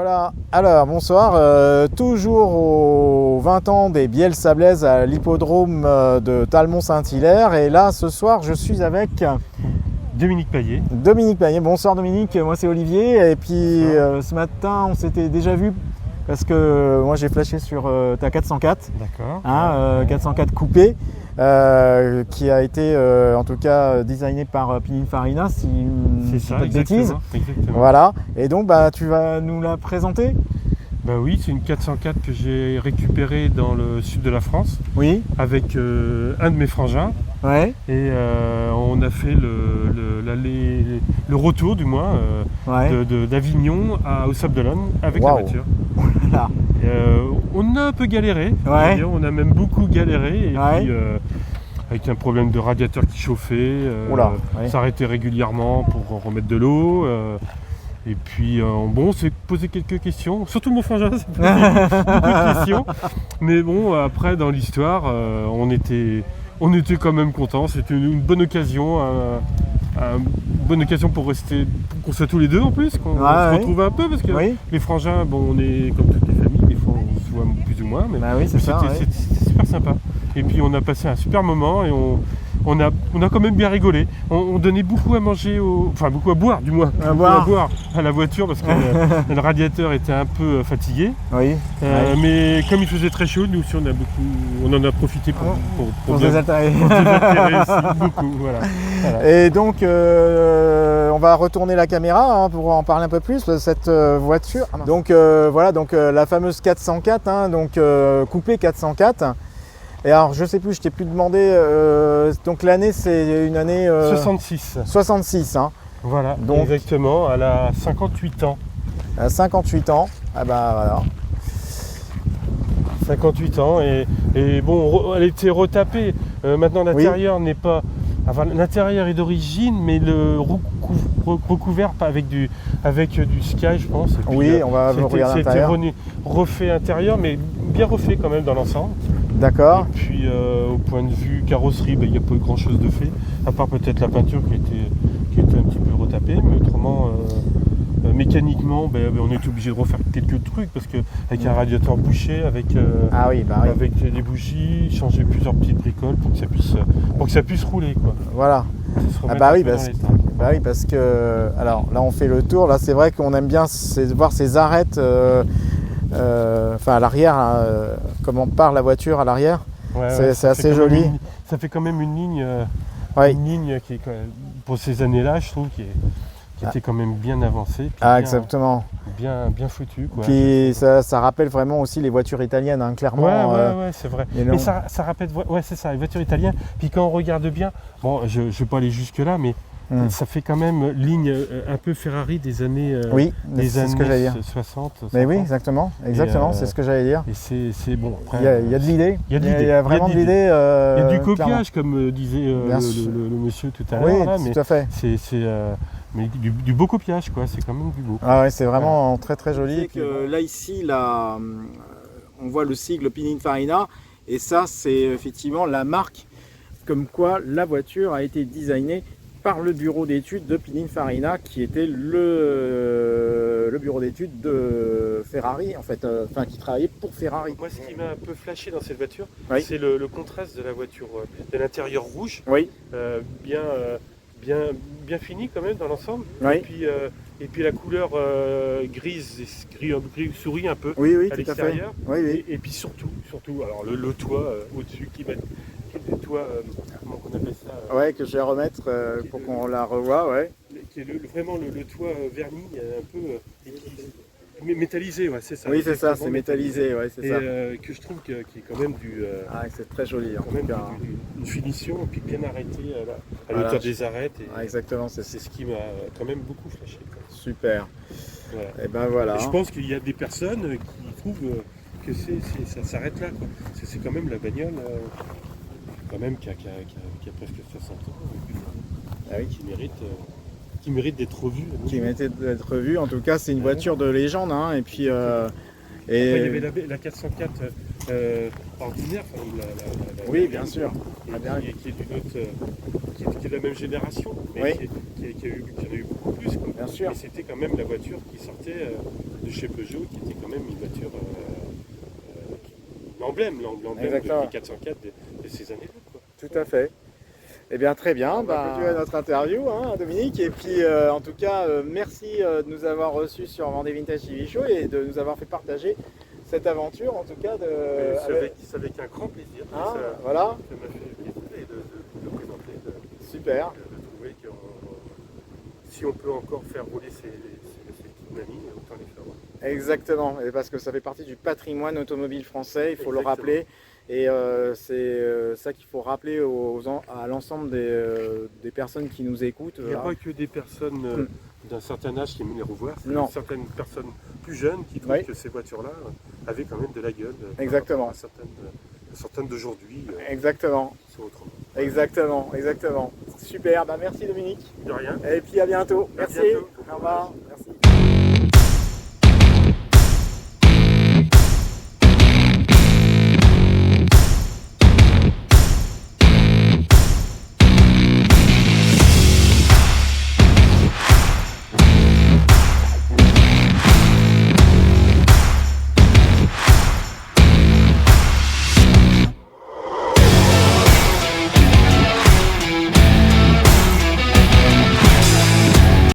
Voilà, alors bonsoir, toujours aux 20 ans des Bielles Sablaises à l'hippodrome de Talmont-Saint-Hilaire. Et là, ce soir, je suis avec Dominique Payet. Dominique Payet. Bonsoir Dominique, moi c'est Olivier. Et puis ce matin, on s'était déjà vu parce que moi j'ai flashé sur ta 404. D'accord. 404 coupé. Qui a été en tout cas designé par Pininfarina, si c'est je ça, ne dis pas de bêtises. Exactement. Voilà, et donc tu vas nous la présenter. Bah oui, c'est une 404 que j'ai récupérée dans le sud de la France. Oui. Avec un de mes frangins. Ouais. Et on a fait le retour du moins d'Avignon au Sable d'Olonne avec la voiture. Voilà. On a un peu galéré, ouais. On a même beaucoup galéré, et puis avec un problème de radiateur qui chauffait, s'arrêtait régulièrement pour remettre de l'eau, et puis on s'est posé quelques questions, surtout mon frangin s'est posé beaucoup de questions, mais bon, après dans l'histoire, on était quand même contents, c'était une bonne occasion, une bonne occasion pour qu'on soit tous les deux en plus, qu'on se retrouve un peu, parce que les frangins, on est comme toutes les familles, des fois on se voit plus ou moins, mais c'était super sympa. Et puis on a passé un super moment et on a quand même bien rigolé. On donnait beaucoup à manger, beaucoup à boire du moins, à boire à la voiture, parce que le radiateur était un peu fatigué. Oui. Mais comme il faisait très chaud, nous aussi on en a profité pour se désaltérer. Aussi, beaucoup. Voilà. Et donc on va retourner la caméra pour en parler un peu plus de cette voiture. Donc la fameuse 404, coupée 404. Et alors je sais plus, je t'ai plus demandé, donc l'année c'est une année 66. 66, hein. Voilà, donc, exactement, elle a 58 ans. À 58 ans, voilà. 58 ans, et bon, elle était retapée. Maintenant l'intérieur n'est pas... Enfin, l'intérieur est d'origine, mais le recouvert avec du sky, je pense. Et puis, on va regarder l'intérieur. C'était refait intérieur, mais bien refait quand même dans l'ensemble. D'accord. Et puis au point de vue carrosserie, il n'y a pas grand chose de fait, à part peut-être la peinture qui était un petit peu retapée, mais autrement mécaniquement on était obligé de refaire quelques trucs, parce qu'avec un radiateur bouché, avec des bougies, changer plusieurs petites bricoles pour que ça puisse rouler, quoi. Voilà. Parce que alors là on fait le tour, là c'est vrai qu'on aime bien voir ces arêtes à l'arrière, comment part la voiture à l'arrière, c'est assez joli. Ça fait quand même une ligne qui est quand même, pour ces années-là, je trouve, qui était quand même bien avancée. Exactement. Bien foutu, quoi. Puis ça rappelle vraiment aussi les voitures italiennes, hein, clairement. Ouais, c'est vrai. Mais ça rappelle, c'est ça, les voitures italiennes. Puis quand on regarde bien, je ne vais pas aller jusque là, mais ça fait quand même ligne un peu Ferrari des années, ce que j'allais dire. 60. Mais oui, exactement, c'est ce que j'allais dire. Et c'est bon. Après, il y a de l'idée. Il y a vraiment de l'idée. Il y a du copiage, comme disait le monsieur tout à l'heure. Oui, tout à fait. Mais du beau copiage, quoi. C'est quand même du beau. Ah ouais, c'est vraiment très très joli. Là ici, on voit le sigle Pininfarina, et ça c'est effectivement la marque comme quoi la voiture a été designée par le bureau d'études de Pininfarina, qui était le bureau d'études de Ferrari, en fait, qui travaillait pour Ferrari. Moi, ce qui m'a un peu flashé dans cette voiture, c'est le contraste de la voiture, de l'intérieur rouge, bien fini quand même dans l'ensemble, et puis la couleur gris souris un peu à l'extérieur, et puis surtout, alors le toit au-dessus qui met des toits, comment on appelle ça, que je vais remettre pour qu'on la revoie, qui est vraiment le toit verni un peu métallisé, c'est ça. Oui, c'est ça, c'est métallisé, c'est ça. Que je trouve qui est quand même c'est très joli, quand même une finition, et puis bien arrêté à l'auteur des arêtes. Exactement, c'est ce qui m'a quand même beaucoup flashé, quoi. Super. Voilà. Et ben voilà. Et je pense qu'il y a des personnes qui trouvent que ça s'arrête là, quoi. C'est quand même la bagnole quand même qui a presque 60 ans, et puis, qui mérite d'être revue. Qui mérite d'être revue. En tout cas, c'est une voiture de légende, hein. Et puis Après, il y avait la 404 ordinaire, oui, bien sûr. Qui est d'une autre, qui est de la même génération, mais qui en a eu beaucoup plus. Quoi. Bien sûr. Et c'était quand même la voiture qui sortait de chez Peugeot, qui était quand même une voiture l'emblème de 404 de ces années-là. Tout à fait. Eh bien, très bien. On va continuer notre interview, hein, Dominique. Et puis, en tout cas, merci de nous avoir reçus sur Vendée Vintage TV Show et de nous avoir fait partager cette aventure, en tout cas. C'est avec un grand plaisir. Hein, voilà. Ça m'a fait plaisir de présenter. Super. De trouver que si on peut encore faire rouler ces petites mamies, autant les faire rouler. Exactement. Et parce que ça fait partie du patrimoine automobile français, il faut le rappeler. Et c'est ça qu'il faut rappeler à l'ensemble des personnes qui nous écoutent. Il n'y a pas que des personnes d'un certain âge qui aiment les revoir, c'est certaines personnes plus jeunes qui trouvent que ces voitures-là avaient quand même de la gueule. Exactement. Certaines d'aujourd'hui exactement. sont autrement. Exactement. Super, merci Dominique. De rien. Et puis à bientôt. Merci. À bientôt. Au revoir.